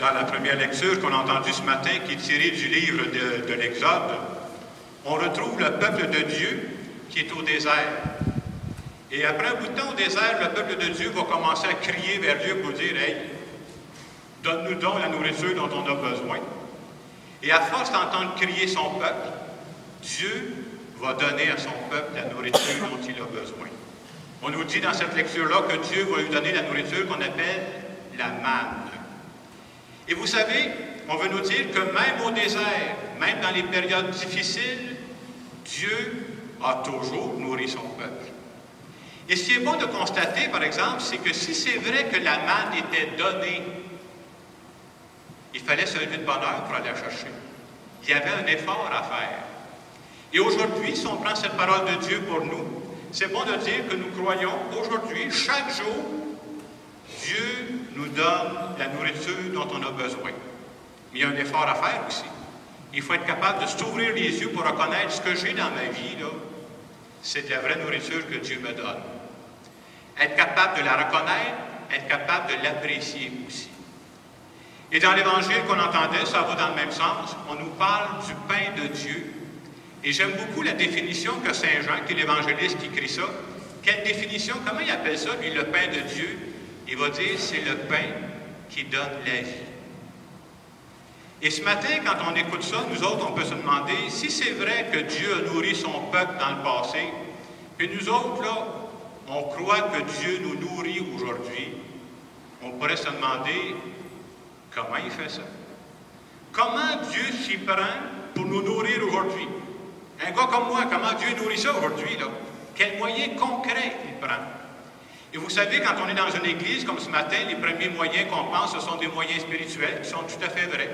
Dans la première lecture qu'on a entendue ce matin, qui est tirée du livre de l'Exode, on retrouve le peuple de Dieu qui est au désert. Et après un bout de temps au désert, le peuple de Dieu va commencer à crier vers Dieu pour dire « Hey, donne-nous donc la nourriture dont on a besoin. » Et à force d'entendre crier son peuple, Dieu va donner à son peuple la nourriture dont il a besoin. On nous dit dans cette lecture-là que Dieu va lui donner la nourriture qu'on appelle la manne. Et vous savez, on veut nous dire que même au désert, même dans les périodes difficiles, Dieu a toujours nourri son peuple. Et ce qui est bon de constater, par exemple, c'est que si c'est vrai que la manne était donnée, il fallait se lever de bonne heure pour aller la chercher. Il y avait un effort à faire. Et aujourd'hui, si on prend cette parole de Dieu pour nous, c'est bon de dire que nous croyons aujourd'hui, chaque jour, Dieu nous donne la nourriture dont on a besoin. Mais il y a un effort à faire aussi. Il faut être capable de s'ouvrir les yeux pour reconnaître ce que j'ai dans ma vie, là, c'est de la vraie nourriture que Dieu me donne. Être capable de la reconnaître, être capable de l'apprécier aussi. Et dans l'Évangile qu'on entendait, ça va dans le même sens, on nous parle du pain de Dieu. Et j'aime beaucoup la définition que Saint Jean, qui est l'évangéliste qui écrit ça. Quelle définition? Comment il appelle ça, lui, le pain de Dieu? Il va dire, c'est le pain qui donne la vie. Et ce matin, quand on écoute ça, nous autres, on peut se demander, si c'est vrai que Dieu a nourri son peuple dans le passé, puis nous autres, là, on croit que Dieu nous nourrit aujourd'hui, on pourrait se demander, comment il fait ça? Comment Dieu s'y prend pour nous nourrir aujourd'hui? Un gars comme moi, comment Dieu nourrit ça aujourd'hui, là? Quels moyens concrets il prend? Et vous savez, quand on est dans une église comme ce matin, les premiers moyens qu'on pense, ce sont des moyens spirituels qui sont tout à fait vrais.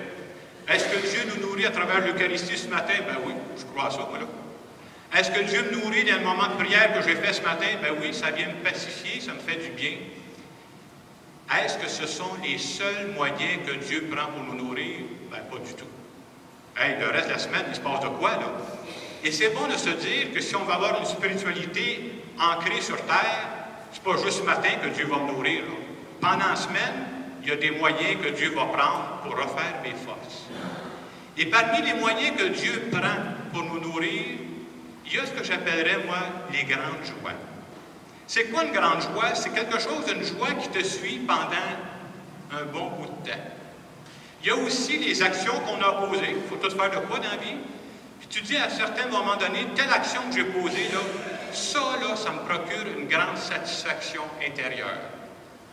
Est-ce que Dieu nous nourrit à travers l'Eucharistie ce matin? Ben oui, je crois à ça, moi, là. Est-ce que Dieu me nourrit dans le moment de prière que j'ai fait ce matin? Ben oui, ça vient me pacifier, ça me fait du bien. Est-ce que ce sont les seuls moyens que Dieu prend pour nous nourrir? Ben pas du tout. Hey, le reste de la semaine, il se passe de quoi, là? Et c'est bon de se dire que si on va avoir une spiritualité ancrée sur terre, c'est pas juste ce matin que Dieu va me nourrir, là. Pendant la semaine, il y a des moyens que Dieu va prendre pour refaire mes forces. Et parmi les moyens que Dieu prend pour nous nourrir, il y a ce que j'appellerais, moi, les grandes joies. C'est quoi une grande joie? C'est quelque chose, une joie qui te suit pendant un bon bout de temps. Il y a aussi les actions qu'on a posées. Il faut tout faire de quoi dans la vie? Puis tu dis à certains moments donnés, telle action que j'ai posée, là, ça me procure une grande satisfaction intérieure.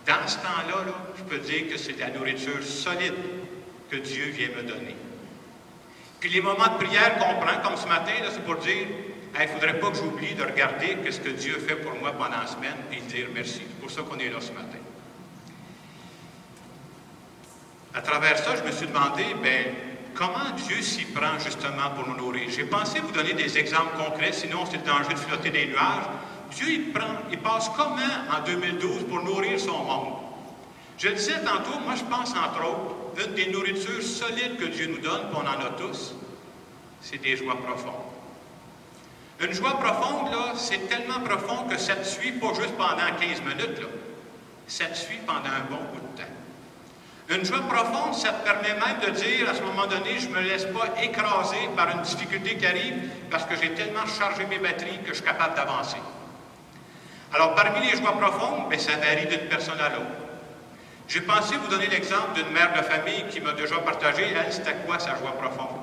Dans ce temps-là, là, je peux dire que c'est de la nourriture solide que Dieu vient me donner. Puis les moments de prière qu'on prend, comme ce matin, là, c'est pour dire, il ne faudrait pas que j'oublie de regarder ce que Dieu fait pour moi pendant la semaine et dire merci. C'est pour ça qu'on est là ce matin. À travers ça, je me suis demandé, comment Dieu s'y prend justement pour nous nourrir? J'ai pensé vous donner des exemples concrets, sinon c'est le danger de flotter des nuages. Dieu, il passe comment en 2012 pour nourrir son monde? Je le disais tantôt, moi je pense entre autres, une des nourritures solides que Dieu nous donne, puis on en a tous, c'est des joies profondes. Une joie profonde, là, c'est tellement profond que ça te suit pas juste pendant 15 minutes, là. Ça te suit pendant un bon bout de temps. Une joie profonde, ça te permet même de dire, à ce moment donné, je ne me laisse pas écraser par une difficulté qui arrive parce que j'ai tellement chargé mes batteries que je suis capable d'avancer. Alors, parmi les joies profondes, ça varie d'une personne à l'autre. J'ai pensé vous donner l'exemple d'une mère de famille qui m'a déjà partagé, elle, c'était quoi sa joie profonde?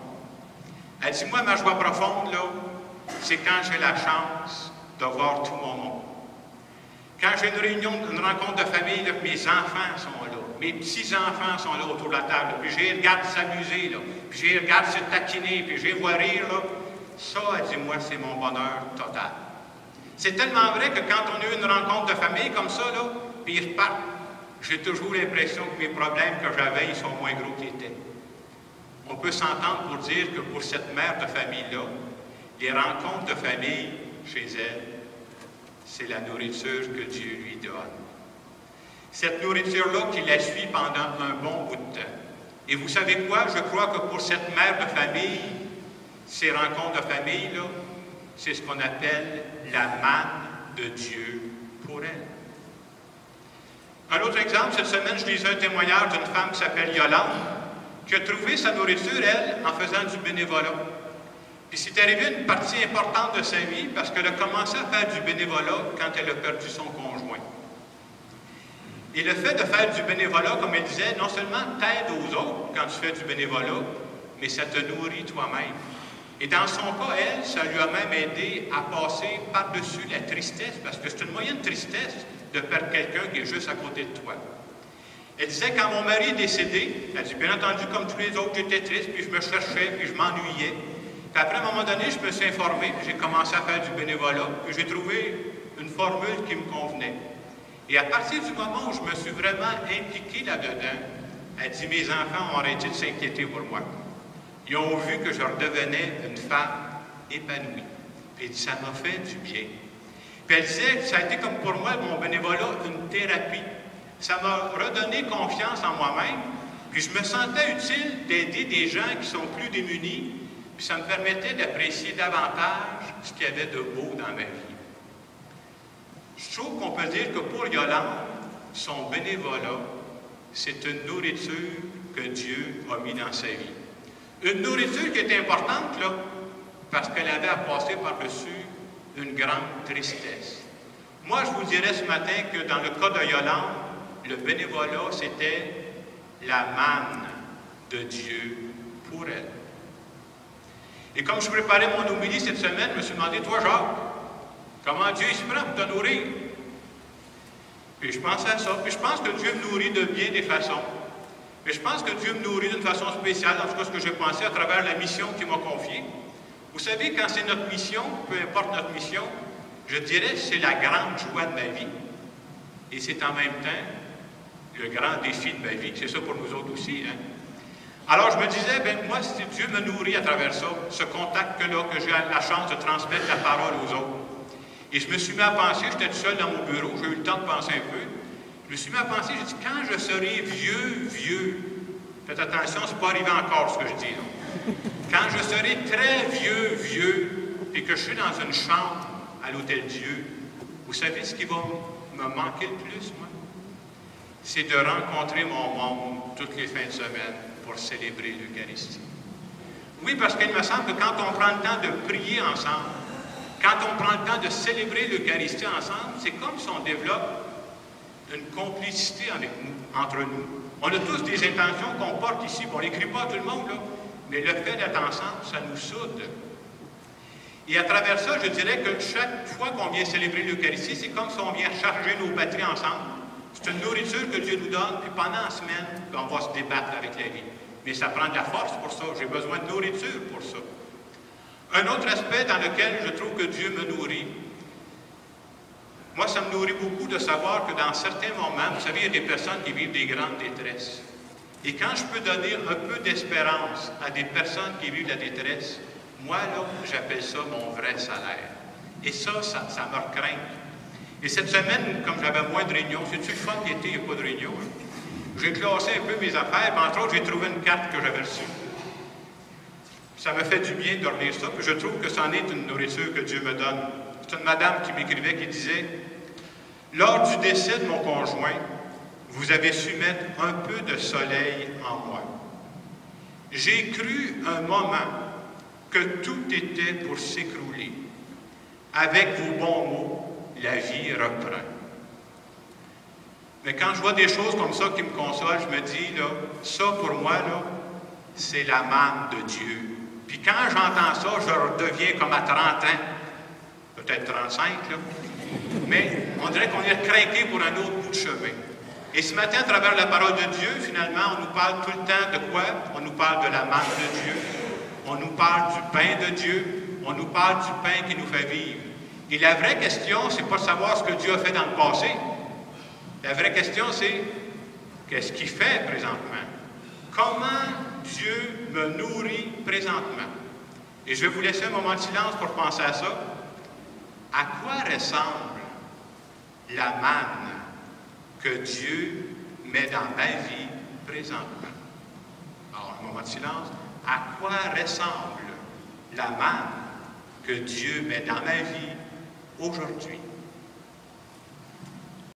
Elle dit, moi, ma joie profonde, là, c'est quand j'ai la chance de voir tout mon monde. Quand j'ai une réunion, une rencontre de famille, là, mes enfants sont là. Mes petits-enfants sont là autour de la table, puis je les regarde s'amuser, là, puis je les regarde se taquiner, puis je les vois rire, là. Ça, elle dit, moi, c'est mon bonheur total. C'est tellement vrai que quand on a eu une rencontre de famille comme ça, là, puis ils repartent, j'ai toujours l'impression que mes problèmes que j'avais, ils sont moins gros qu'ils étaient. On peut s'entendre pour dire que pour cette mère de famille-là, les rencontres de famille chez elle, c'est la nourriture que Dieu lui donne. Cette nourriture-là qui la suit pendant un bon bout de temps. Et vous savez quoi? Je crois que pour cette mère de famille, ces rencontres de famille-là, c'est ce qu'on appelle la manne de Dieu pour elle. Un autre exemple, cette semaine, je lisais un témoignage d'une femme qui s'appelle Yolande, qui a trouvé sa nourriture, elle, en faisant du bénévolat. Puis c'est arrivé une partie importante de sa vie parce qu'elle a commencé à faire du bénévolat quand elle a perdu son conjoint. Et le fait de faire du bénévolat, comme elle disait, non seulement t'aide aux autres quand tu fais du bénévolat, mais ça te nourrit toi-même. Et dans son cas, elle, ça lui a même aidé à passer par-dessus la tristesse, parce que c'est une moyenne tristesse de perdre quelqu'un qui est juste à côté de toi. Elle disait, quand mon mari est décédé, elle dit, bien entendu, comme tous les autres, j'étais triste, puis je me cherchais, puis je m'ennuyais. Puis après, à un moment donné, je me suis informé, puis j'ai commencé à faire du bénévolat, puis j'ai trouvé une formule qui me convenait. Et à partir du moment où je me suis vraiment impliqué là-dedans, elle dit, mes enfants ont arrêté de s'inquiéter pour moi. Ils ont vu que je redevenais une femme épanouie. Puis elle dit, ça m'a fait du bien. Puis elle disait, ça a été comme pour moi, mon bénévolat, une thérapie. Ça m'a redonné confiance en moi-même, puis je me sentais utile d'aider des gens qui sont plus démunis, puis ça me permettait d'apprécier davantage ce qu'il y avait de beau dans ma vie. Je trouve qu'on peut dire que pour Yolande, son bénévolat, c'est une nourriture que Dieu a mis dans sa vie. Une nourriture qui est importante, là, parce qu'elle avait à passer par-dessus une grande tristesse. Moi, je vous dirais ce matin que dans le cas de Yolande, le bénévolat, c'était la manne de Dieu pour elle. Et comme je préparais mon homélie cette semaine, je me suis demandé, toi, Jacques, comment Dieu se prend pour te nourrir? Puis je pensais à ça. Puis je pense que Dieu me nourrit de bien des façons. Mais je pense que Dieu me nourrit d'une façon spéciale, en tout cas ce que j'ai pensé à travers la mission qu'il m'a confiée. Vous savez, quand c'est notre mission, peu importe notre mission, je dirais que c'est la grande joie de ma vie. Et c'est en même temps le grand défi de ma vie. C'est ça pour nous autres aussi. Hein? Alors je me disais, ben moi, si Dieu me nourrit à travers ça, ce contact-là, que j'ai la chance de transmettre la parole aux autres. Et je me suis mis à penser, j'étais tout seul dans mon bureau, j'ai eu le temps de penser un peu. Je me suis mis à penser, j'ai dit, quand je serai vieux, faites attention, c'est pas arrivé encore ce que je dis. Là. Quand je serai très vieux, et que je suis dans une chambre à l'Hôtel Dieu, vous savez ce qui va me manquer le plus, moi? C'est de rencontrer mon monde toutes les fins de semaine pour célébrer l'Eucharistie. Oui, parce qu'il me semble que quand on prend le temps de prier ensemble, quand on prend le temps de célébrer l'Eucharistie ensemble, c'est comme si on développe une complicité avec nous, entre nous. On a tous des intentions qu'on porte ici, on n'écrit pas à tout le monde, là, mais le fait d'être ensemble, ça nous soude. Et à travers ça, je dirais que chaque fois qu'on vient célébrer l'Eucharistie, c'est comme si on vient charger nos batteries ensemble. C'est une nourriture que Dieu nous donne, puis pendant la semaine, on va se débattre avec la vie. Mais ça prend de la force pour ça. J'ai besoin de nourriture pour ça. Un autre aspect dans lequel je trouve que Dieu me nourrit, moi, ça me nourrit beaucoup de savoir que dans certains moments, vous savez, il y a des personnes qui vivent des grandes détresses. Et quand je peux donner un peu d'espérance à des personnes qui vivent la détresse, moi, là, j'appelle ça mon vrai salaire. Et ça me recraint. Et cette semaine, comme j'avais moins de réunions, c'est-tu le fun d'été, il n'y a pas de réunion? Hein? J'ai classé un peu mes affaires, mais entre autres, j'ai trouvé une carte que j'avais reçue. Ça m'a fait du bien de relire ça, puis je trouve que c'en est une nourriture que Dieu me donne. C'est une madame qui m'écrivait, qui disait, « Lors du décès de mon conjoint, vous avez su mettre un peu de soleil en moi. J'ai cru un moment que tout était pour s'écrouler. Avec vos bons mots, la vie reprend. » Mais quand je vois des choses comme ça qui me consolent, je me dis, là, ça pour moi, là, c'est la manne de Dieu. Puis quand j'entends ça, je redeviens comme à 30 ans, peut-être 35, là, mais on dirait qu'on est craqué pour un autre bout de chemin. Et ce matin, à travers la parole de Dieu, finalement, on nous parle tout le temps de quoi? On nous parle de la manne de Dieu, on nous parle du pain de Dieu, on nous parle du pain qui nous fait vivre. Et la vraie question, c'est pas de savoir ce que Dieu a fait dans le passé. La vraie question, c'est qu'est-ce qu'il fait présentement? Comment Dieu me nourrit présentement? Et je vais vous laisser un moment de silence pour penser à ça. À quoi ressemble la manne que Dieu met dans ma vie présentement? Alors, un moment de silence. À quoi ressemble la manne que Dieu met dans ma vie aujourd'hui?